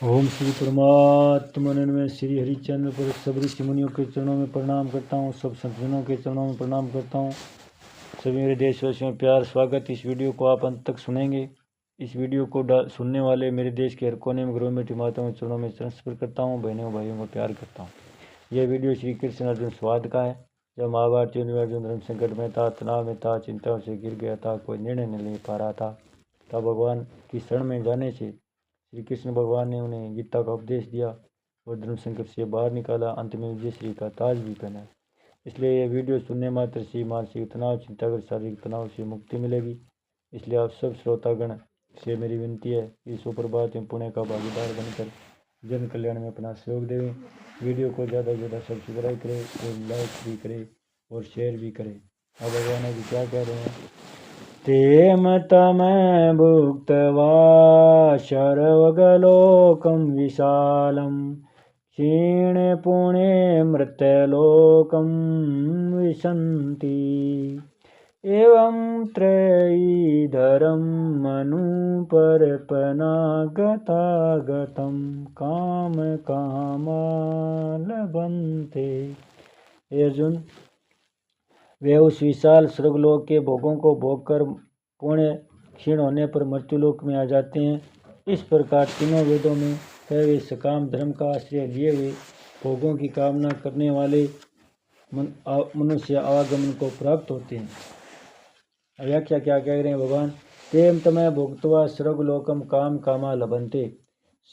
ओम श्री परमात्मन में श्री हरिचंद्र पर सब ऋषि मुनियों के चरणों में प्रणाम करता हूँ। सब संतजनों के चरणों में प्रणाम करता हूँ। सभी मेरे देशवासियों में प्यार स्वागत। इस वीडियो को आप अंत तक सुनेंगे। इस वीडियो को सुनने वाले मेरे देश के हर कोने में गृह में माताओं के चरणों में नमस्कार करता हूँ। बहनों भाइयों को प्यार करता हूँ। यह वीडियो श्री कृष्ण अर्जुन संवाद का है। जब महाभारत युद्ध में अर्जुन धर्म संकट में था, तनाव में था, चिंताओं से गिर गया था, कोई निर्णय नहीं ले पा रहा था, तब भगवान की शरण में जाने से श्री कृष्ण भगवान ने उन्हें गीता का उपदेश दिया और धर्म संकट से बाहर निकाला। अंत में विजय श्री का ताज भी पहना। इसलिए यह वीडियो सुनने मात्र से मानसिक तनाव, चिंता और शारीरिक तनाव से मुक्ति मिलेगी। इसलिए आप सब श्रोतागण से मेरी विनती है कि सुप्रभात में पुण्य का भागीदार बनकर जन कल्याण में अपना सहयोग दें। वीडियो को ज़्यादा से ज़्यादा सब्सक्राइब करें और लाइक भी करें और शेयर भी करें। अब भगवान जी क्या कह रहे हैं? तेम तम भुक्त्वा शर्वगलोकं विशालं क्षीणे पुणे मृत्यलोकं विशन्ति। एवं त्रयीधरं मनुपर्पणा गतागतं काम कामा लभन्ते। अर्जुन, वे उस विशाल स्वर्गलोक के भोगों को भोगकर पुण्य क्षीण होने पर मृत्युलोक में आ जाते हैं। इस प्रकार तीनों वेदों में कहे हुए सकाम धर्म का आश्रय लिए हुए भोगों की कामना करने वाले मनुष्य आवागमन को प्राप्त होते हैं। व्याख्या क्या कह रहे हैं भगवान? तेम तमय भोक्त्वा स्वर्गलोकम काम कामा लभन्ते।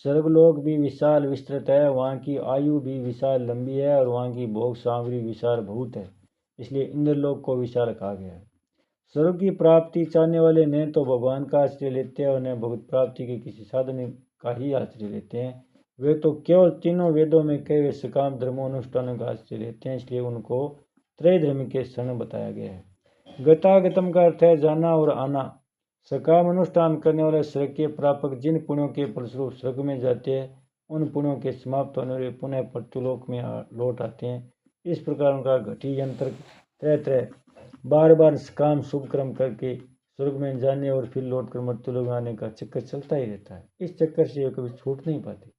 स्वर्गलोक भी विशाल विस्तृत है, वहाँ की आयु भी विशाल लंबी है और वहाँ की भोग सामग्री विशाल बहुत है। इसलिए इंद्रलोक को विशाल कहा गया है। स्वर्ग की प्राप्ति चाहने वाले न तो भगवान का आश्रय लेते हैं और न भगवत प्राप्ति के किसी साधन का ही आश्रय लेते हैं। वे तो केवल तीनों वेदों में कहे हुए सकाम धर्मोनुष्ठानों का आश्रय लेते हैं। इसलिए उनको त्रय धर्म के शरण बताया गया है। गतागतम का अर्थ है जाना और आना। सकाम अनुष्ठान करने वाले स्वर्ग के प्रापक जिन पुण्यों के फलस्वरूप स्वर्ग में जाते हैं, उन पुण्यों के समाप्त होने वाले पुनः पृथ्वीलोक में लौट आते हैं। इस प्रकार उनका घटी यंत्र त्रय बार बार काम शुभ कर्म करके स्वर्ग में जाने और फिर लौट कर मृत्युलोक में आने का चक्कर चलता ही रहता है। इस चक्कर से कभी छूट नहीं पाते।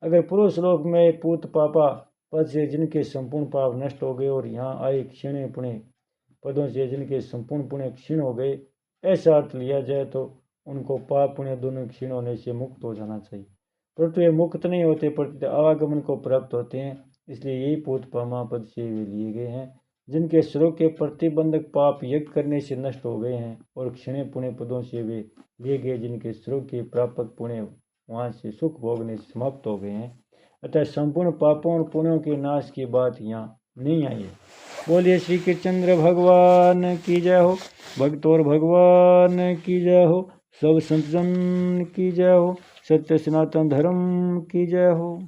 अगर पुरुष लोक में पूत पापा पद से जिनके संपूर्ण पाप नष्ट हो गए और यहाँ आए क्षीण पुण्य पदों से जिनके संपूर्ण पुण्य क्षीण हो गए, ऐसा अर्थ लिया जाए तो उनको पाप पुण्य दोनों क्षीण होने से मुक्त हो जाना चाहिए। परंतु ये मुक्त नहीं होते, प्रति आवागमन को प्राप्त होते हैं। इसलिए यही पूत पामा पद से वे लिए गए हैं जिनके स्वर्ग के प्रतिबंधक पाप यज्ञ करने से नष्ट हो गए हैं, और क्षीण पुण्य पदों से वे लिए गए जिनके स्वर्ग के प्रापक पुण्य वहाँ से सुख भोगने से समाप्त हो गए हैं। अतः संपूर्ण पापों और पुण्यों के नाश की बात यहाँ नहीं आई है। बोलिए श्री कृष्णचंद्र भगवान की जय हो। भक्त और भगवान की जय हो। सब संतजन की जय हो। सत्य सनातन धर्म की जय हो।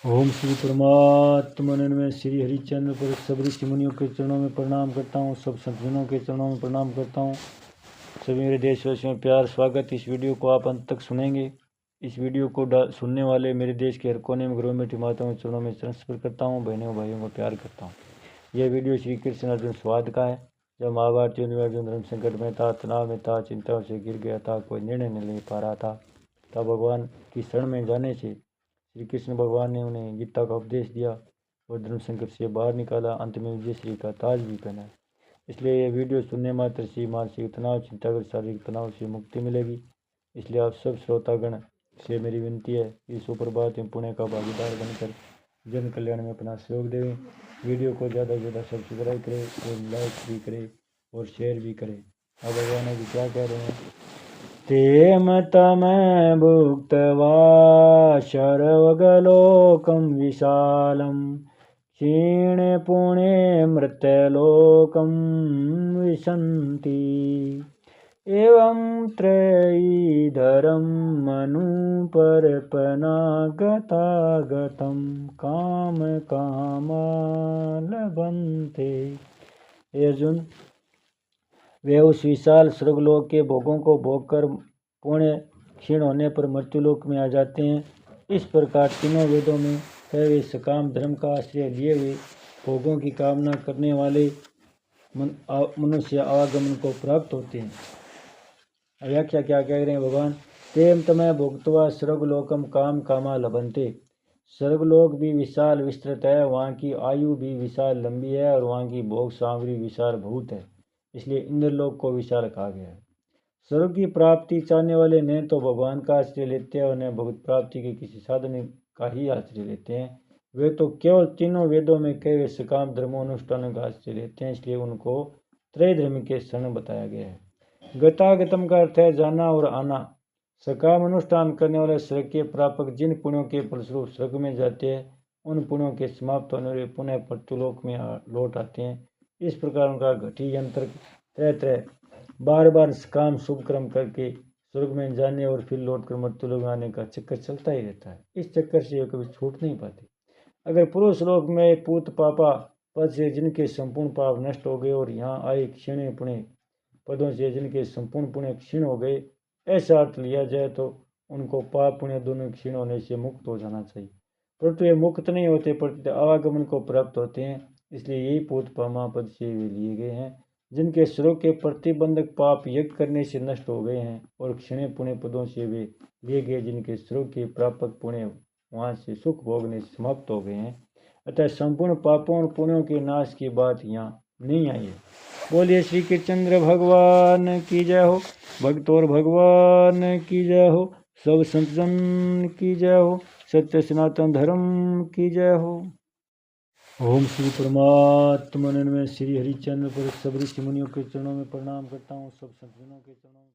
ओम श्री परमात्मन में श्री हरिचंद्र पर सब ऋषि मुनियों के चरणों में प्रणाम करता हूँ। सब संतजनों के चरणों में प्रणाम करता हूँ। सभी मेरे देशवासियों में प्यार स्वागत। इस वीडियो को आप अंत तक सुनेंगे। इस वीडियो को सुनने वाले मेरे देश के हर कोने में गृह में माताओं के चरणों में नमस्कार करता हूँ। बहनों भाइयों को प्यार करता हूँ। यह वीडियो श्री कृष्ण अर्जुन संवाद का है। जब महाभारत युद्ध में अर्जुन धर्म संकट में था, तनाव में था, चिंताओं से गिर गया था, कोई निर्णय नहीं ले पा रहा था, तब भगवान की शरण में जाने से श्री कृष्ण भगवान ने उन्हें गीता का उपदेश दिया और धर्म संकट से बाहर निकाला। अंत में विजय श्री का ताज भी पहना। इसलिए यह वीडियो सुनने मात्र से मानसिक तनाव, चिंता और शारीरिक तनाव से मुक्ति मिलेगी। इसलिए आप सब श्रोतागण से मेरी विनती है कि सुप्रभात में पुण्य का भागीदार बनकर जन कल्याण में अपना सहयोग दें। वीडियो को ज़्यादा से ज़्यादा सब्सक्राइब करें और लाइक भी करें और शेयर भी करें। अब भगवान जी क्या कह रहे हैं? तेम तम भुक्त्वा शर्वगलोकं विशालं क्षीणे पुणे मृत्यलोकं विशन्ति। एवं त्रयीधरं मनुपर्पणा गतागतं काम कामा लभन्ते। अर्जुन, वे उस विशाल स्वर्गलोक के भोगों को भोगकर पुण्य क्षीण होने पर मृत्युलोक में आ जाते हैं। इस प्रकार तीनों वेदों में कहे हुए सकाम धर्म का आश्रय लिए हुए भोगों की कामना करने वाले मनुष्य आवागमन को प्राप्त होते हैं। व्याख्या क्या कह रहे हैं भगवान? तेम तमय भुक्त्वा स्वर्गलोकम काम कामा लभन्ते। स्वर्गलोक भी विशाल विस्तृत है, वहाँ की आयु भी विशाल लंबी है और वहाँ की भोग सामग्री विशाल बहुत है, इसलिए इंद्रलोक को विशाल कहा गया है। स्वर्ग की प्राप्ति चाहने वाले न तो भगवान का आश्रय लेते हैं और न भगवत प्राप्ति के किसी साधन का ही आश्रय लेते हैं। वे तो केवल तीनों वेदों में कहे हुए सकाम धर्मानुष्ठानों का आश्रय लेते हैं, इसलिए उनको त्रय धर्म के शरण बताया गया है। गतागतम का अर्थ है जाना और आना। सकाम अनुष्ठान करने वाले स्वर्ग के प्रापक जिन पुण्यों के फलस्वरूप स्वर्ग में जाते हैं, उन पुण्यों के समाप्त होने वाले पुनः पृथ्वीलोक में लौट आते हैं। इस प्रकार उनका घटी यंत्र तरह तरह बार बार काम शुभ कर्म करके स्वर्ग में जाने और फिर लौट कर मृत्युलोक में आने का चक्कर चलता ही रहता है। इस चक्कर से वे कभी छूट नहीं पाते। अगर पुरुष लोक में पूत पापा पद से जिनके संपूर्ण पाप नष्ट हो गए और यहाँ आए क्षीण पुण्य पदों से जिनके संपूर्ण पुण्य क्षीण हो गए, ऐसा अर्थ लिया जाए तो उनको पाप पुण्य दोनों क्षीण होने से मुक्त हो जाना चाहिए। परंतु वे मुक्त नहीं होते, परंतु आवागमन को प्राप्त होते हैं। इसलिए यही पूत पामा पद से वे लिए गए हैं जिनके स्वर्ग के प्रतिबंधक पाप यज्ञ करने से नष्ट हो गए हैं, और क्षीण पुण्य पदों से वे लिए गए जिनके स्वर्ग के प्रापक पुण्य वहाँ से सुख भोगने समाप्त हो गए हैं। अतः संपूर्ण पापों और पुण्यों के नाश की बात यहाँ नहीं आई है। बोलिए श्री कृष्णचंद्र भगवान की जय हो, भक्त और भगवान की जय हो, सब संतजन की जय हो, सत्य सनातन धर्म की जय हो। ओम श्री परमात्मा में श्री हरिचंद्र पर सब ऋषि मुनियों के चरणों में प्रणाम करता हूँ, सब संतजनों के चरणों में